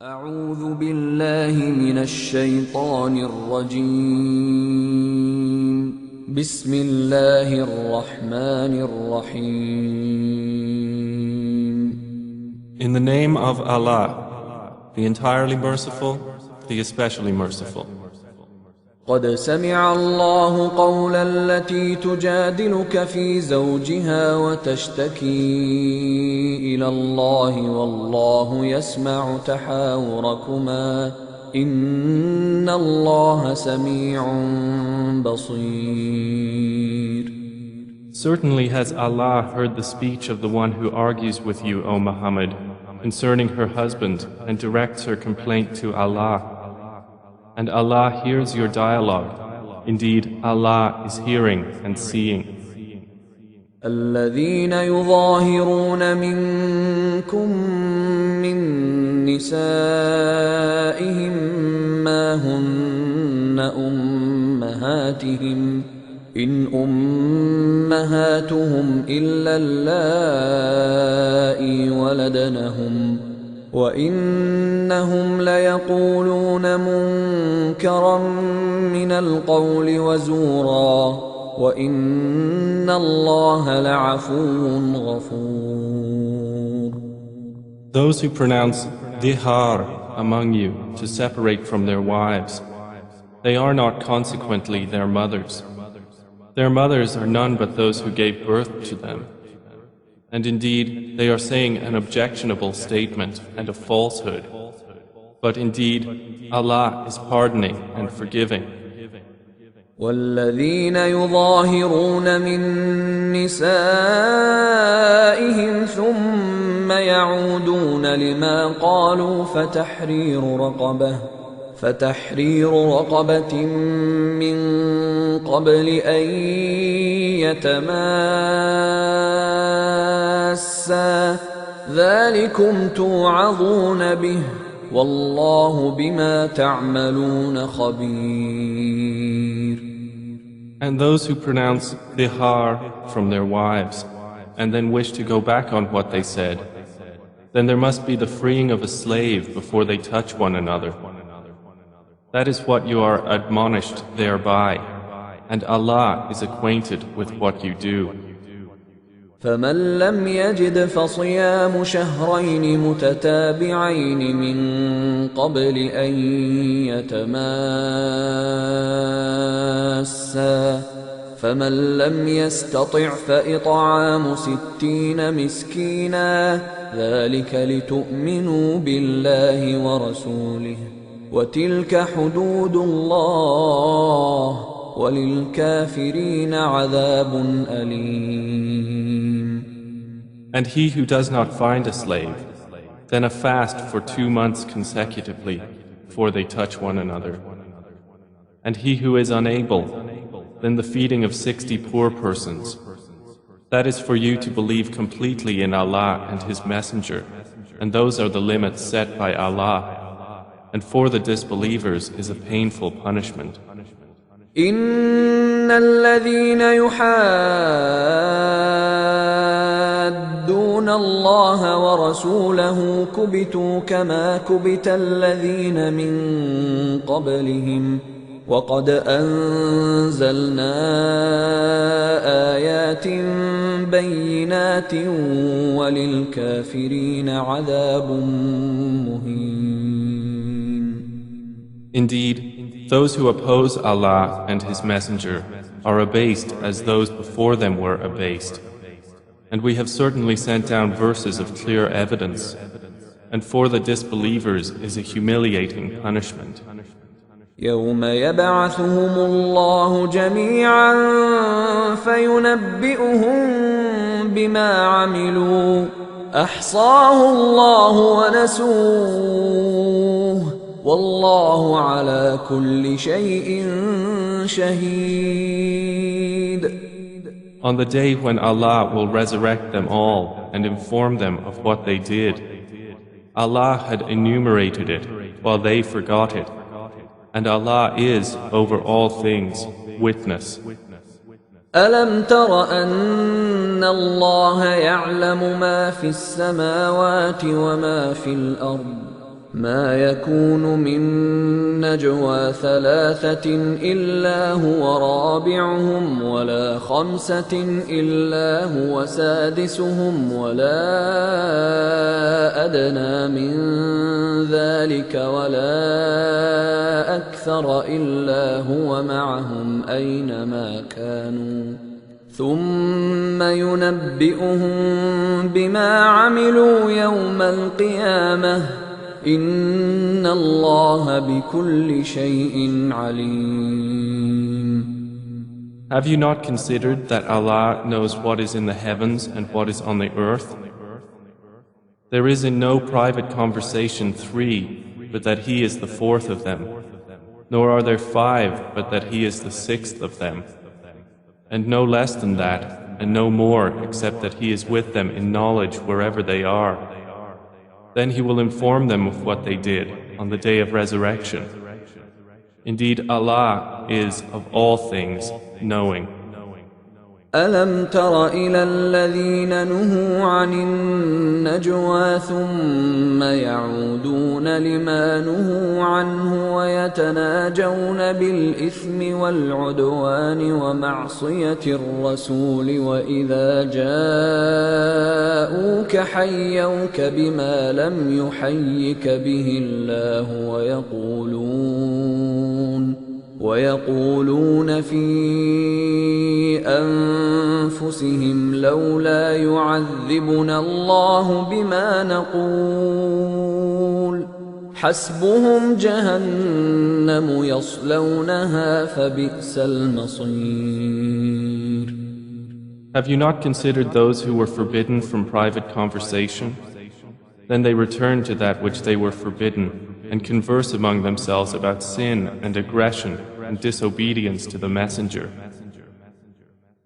أعوذ بالله من الشيطان الرجيم بسم الله الرحمن الرحيم In the name of Allah, the entirely merciful, the especially merciful. قد سمع الله قول التي تجادلك في زوجها وتشتكي إلى الله والله يسمع تحاوركما إن الله سميع بصير. Certainly has Allah heard the speech of the one who argues with you, O Muhammad, concerning her husband and directs her complaint to Allah. And Allah hears your dialogue. Indeed, Allah is hearing and seeing. الذين يظاهرون منكم من نسائهم ما هن أمهاتهم إن أمهاتهم إلا اللائي ولدنهم وإنهم ليقولون منكرا من القول وزورا وإن الله لعفو غفور. Those who pronounce dihar among you to separate from their wives, they are not consequently their mothers. Their mothers are none but those who gave birth to them. And indeed, they are saying an objectionable statement and a falsehood. But indeed, Allah is pardoning and forgiving. والذين يظاهرون من نسائهم ثم يعودون لما قالوا فتحرير رقبة من قبل أن يتماسا ذلكم توعظون به والله بما تعملون خبير. And those who pronounce dihar from their wives and then wish to go back on what they said, then there must be the freeing of a slave before they touch one another. That is what you are admonished thereby, and Allah is acquainted with what you do. فمن لم يجد فصيام شهرين متتابعين من قبل أن يتماسا فمن لم يستطع فإطعام 60 مسكينا ذلك لتؤمنوا بالله ورسوله وتلك حدود الله وللكافرين عذاب أليم. And he who does not find a slave, then a fast for 2 months consecutively before they touch one another. And he who is unable, then the feeding of 60 poor persons. That is for you to believe completely in Allah and His Messenger, and those are the limits set by Allah. And for the disbelievers is a painful punishment. إن الذين يحادون الله ورسوله كبتوا كما كبت الذين من قبلهم وقد أنزلنا آيات بينات وللكافرين عذاب مهين. Indeed, those who oppose Allah and His Messenger are abased as those before them were abased. And we have certainly sent down verses of clear evidence, and for the disbelievers is a humiliating punishment. يوم يبعثهم الله جميعا فينبئهم بما عملوا أحصاه الله ونسوه والله على كل شيء شهيد. On the day when Allah will resurrect them all and inform them of what they did, Allah had enumerated it while they forgot it, and Allah is over all things witness. ألم تر أن الله يعلم ما في السماوات وما في الأرض ما يكون من نجوى ثلاثة إلا هو رابعهم ولا خمسة إلا هو سادسهم ولا أدنى من ذلك ولا أكثر إلا هو معهم أينما كانوا ثم ينبئهم بما عملوا يوم القيامة إن الله بكل شيء عليم. Have you not considered that Allah knows what is in the heavens and what is on the earth? There is in no private conversation 3, but that He is the 4th of them, nor are there 5, but that He is the 6th of them, and no less than that, and no more except that He is with them in knowledge wherever they are. Then He will inform them of what they did on the day of resurrection. Indeed, Allah is of all things knowing. ألم تر إلى الذين نهوا عن النجوى ثم يعودون لما نهوا عنه ويتناجون بالإثم والعدوان ومعصية الرسول وإذا جاءوك حيوك بما لم يحيك به الله ويقولون في أنفسهم لولا يعذبنا الله بما نقول حسبهم جهنم يصلونها فبئس المصير. Have you not considered those who were forbidden from private conversation? Then they return to that which they were forbidden and converse among themselves about sin and aggression and disobedience to the Messenger.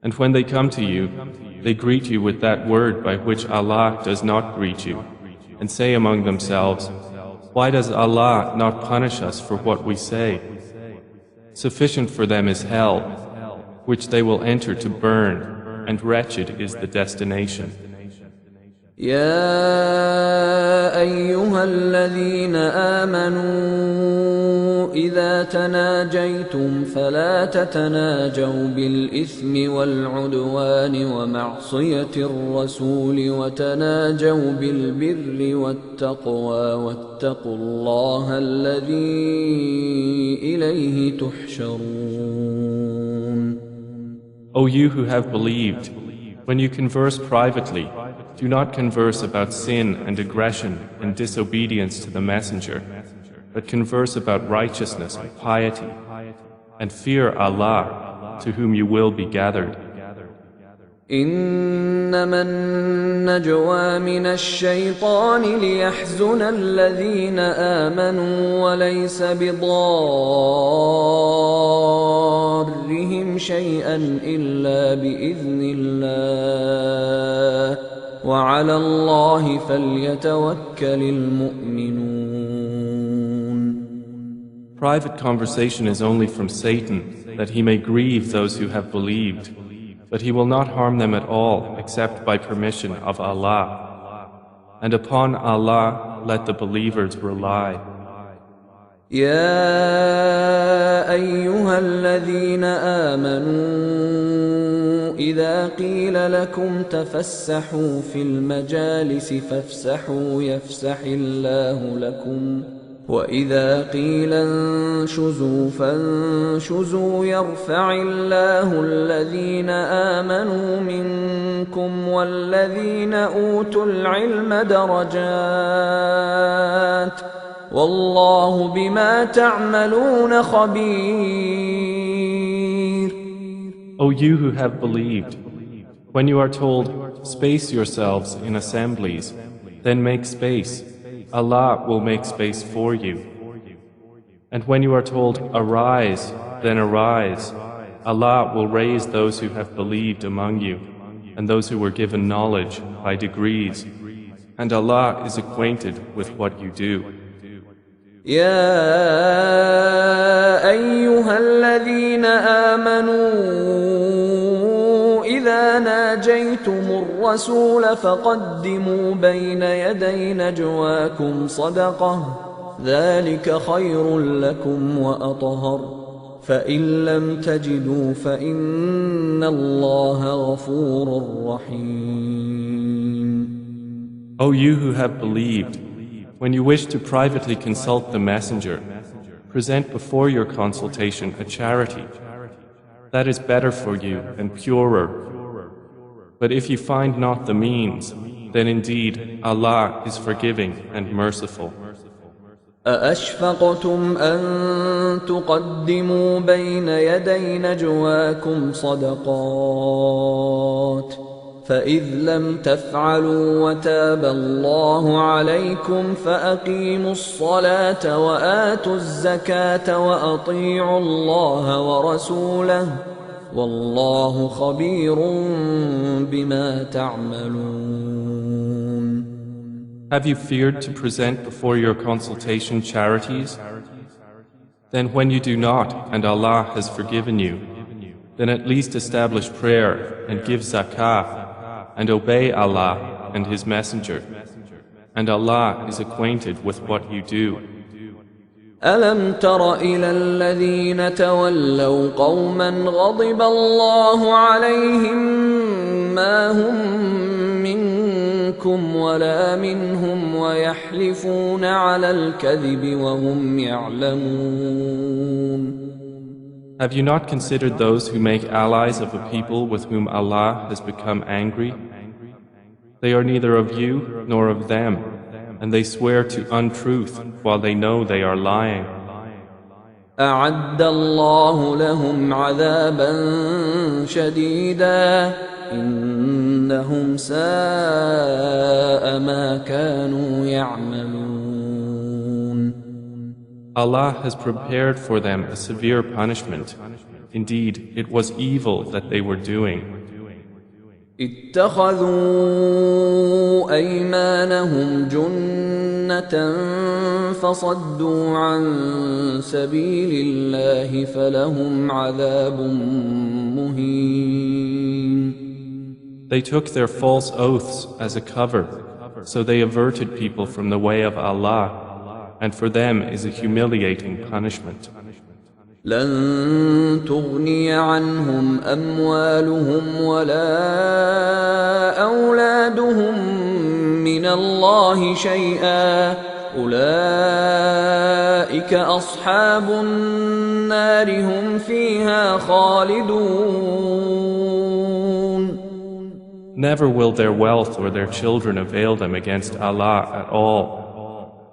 And when they come to you, they greet you with that word by which Allah does not greet you, and say among themselves, why does Allah not punish us for what we say? Sufficient for them is hell, which they will enter to burn, and wretched is the destination. يا أيها الذين آمنوا إذا تناجيتم فلا تتناجوا بالإثم والعدوان ومعصية الرسول وتناجوا بالبر والتقوى واتقوا الله الذي إليه تحشرون. O you who have believed, when you converse privately, do not converse about sin and aggression and disobedience to the Messenger, but converse about righteousness and piety, and fear Allah, to whom you will be gathered. إنما النجوى من الشيطان ليحزن الذين آمنوا وليس بضارهم شيئا إلا بإذن الله وعلى الله فليتوكل المؤمنون. Private conversation is only from Satan, that he may grieve those who have believed, but he will not harm them at all except by permission of Allah. And upon Allah let the believers rely. يا أيها الذين آمنوا إذا قيل لكم تفسحوا في المجالس فافسحوا يفسح الله لكم وإذا قيل انشزوا فانشزوا يرفع الله الذين آمنوا منكم والذين أوتوا العلم درجات والله بما تعملون خبير. O you who have believed, when you are told, space yourselves in assemblies, then make space. Allah will make space for you. And when you are told, arise, then arise. Allah will raise those who have believed among you, and those who were given knowledge by degrees. And Allah is acquainted with what you do. يا أيها الذين آمنوا إذا ناجيتم الرسول فقدموا بين يدي نجواكم صدقة ذلك خير لكم وأطهر فإن لم تجدوا فإن الله غفور رحيم. O you who have believed, when you wish to privately consult the Messenger, present before your consultation a charity. That is better for you and purer. But if you find not the means, then indeed Allah is forgiving and merciful. أأشفقتم أن تقدموا بين يدي نجواكم صدقات فإذ لم تفعلوا وتاب الله عليكم فأقيموا الصلاة وآتوا الزكاة وأطيعوا الله ورسوله والله خبير بما تعملون. Have you feared to present before your consultation charities? Then when you do not, and Allah has forgiven you, then at least establish prayer and give zakah and obey Allah and His Messenger. And Allah is acquainted with what you do. ألم تر إلى الذين تولوا قوما غضب الله عليهم ما هم منكم ولا منهم ويحلفون على الكذب وهم يعلمون. Have you not considered those who make allies of a people with whom Allah has become angry? They are neither of you nor of them, and they swear to untruth while they know they are lying. أعد الله لهم عذابا شديدا إنهم ساء ما كانوا يعملون. Allah has prepared for them a severe punishment. Indeed, it was evil that they were doing. اتخذوا أيمانهم جنة فصدوا عن سبيل الله فلهم عذاب مهين. They took their false oaths as a cover, so they averted people from the way of Allah, and for them is a humiliating punishment. لن تغني عنهم أموالهم ولا أولادهم من الله شيئا أولئك أصحاب النار هم فيها خالدون. Never will their wealth or their children avail them against Allah at all.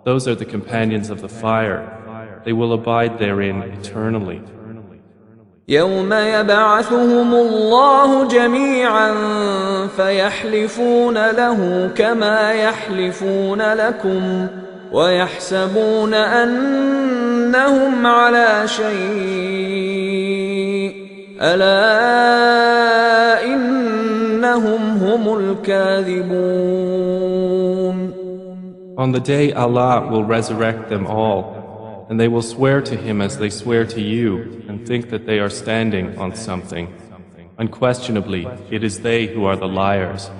Those are the companions of the fire. They will abide therein eternally. يوم يبعثهم الله جميعا فيحلفون له كما يحلفون لكم ويحسبون أنهم على شيء ألا إنهم هم الكاذبون. On the day Allah will resurrect them all, and they will swear to Him as they swear to you and think that they are standing on something. Unquestionably, it is they who are the liars.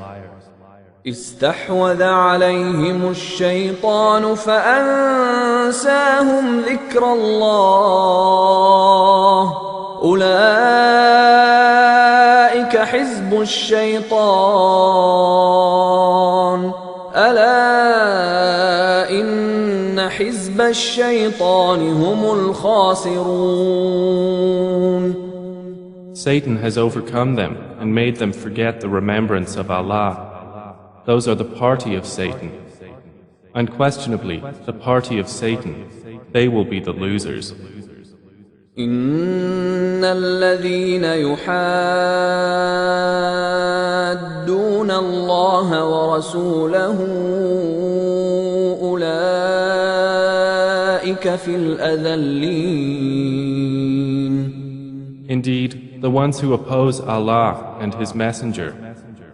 استحوذ عليهم الشيطان فأنساهم ذكر الله أولئك حزب الشيطان ألا إن حزب الشيطان هم الخاسرون. Satan has overcome them and made them forget the remembrance of Allah. Those are the party of Satan. Unquestionably, the party of Satan, they will be the losers. إن الذين يحادون الله ورسوله أولئك في الأذلين. Indeed, the ones who oppose Allah and His Messenger,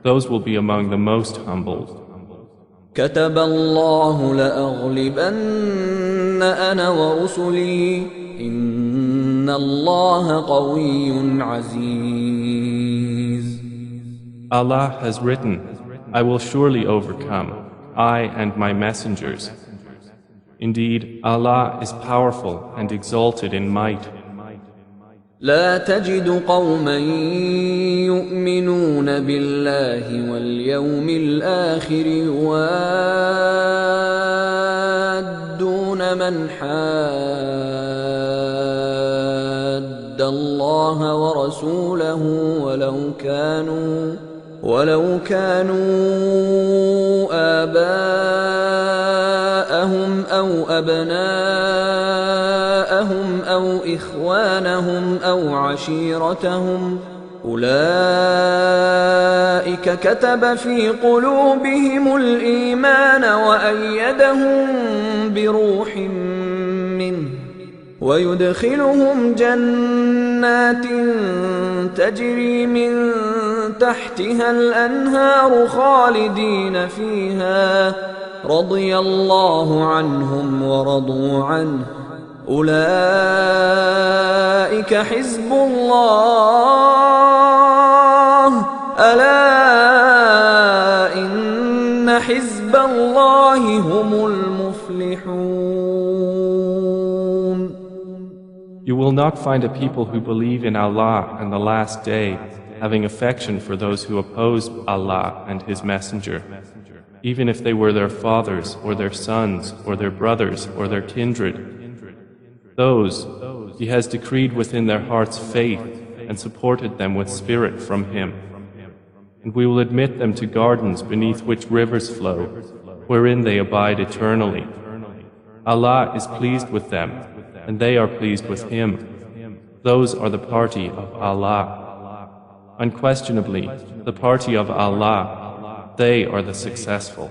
those will be among the most humbled. كتب الله لأغلبن أنا ورسلي إن الله قوي عزيز. Allah has written, I will surely overcome, I and my messengers. Indeed, Allah is powerful and exalted in might. لا تجد قوما يؤمنون بالله واليوم الآخر يوادون من حاد الله ورسوله ولو كانوا آباءهم أو أبناءهم أو إخوانهم أو عشيرتهم أولئك كتب في قلوبهم الإيمان وأيدهم بروح منه ويدخلهم جنات تجري من تحتها الأنهار خالدين فيها رضي الله عنهم ورضوا عنه أولئك حزب الله ألا إن حزب الله هم المفلحون. You will not find a people who believe in Allah and the last day having affection for those who oppose Allah and His Messenger, even if they were their fathers or their sons or their brothers or their kindred. Those He has decreed within their hearts faith and supported them with spirit from Him. And we will admit them to gardens beneath which rivers flow, wherein they abide eternally. Allah is pleased with them, and they are pleased with Him. Those are the party of Allah. Unquestionably, the party of Allah, they are the successful.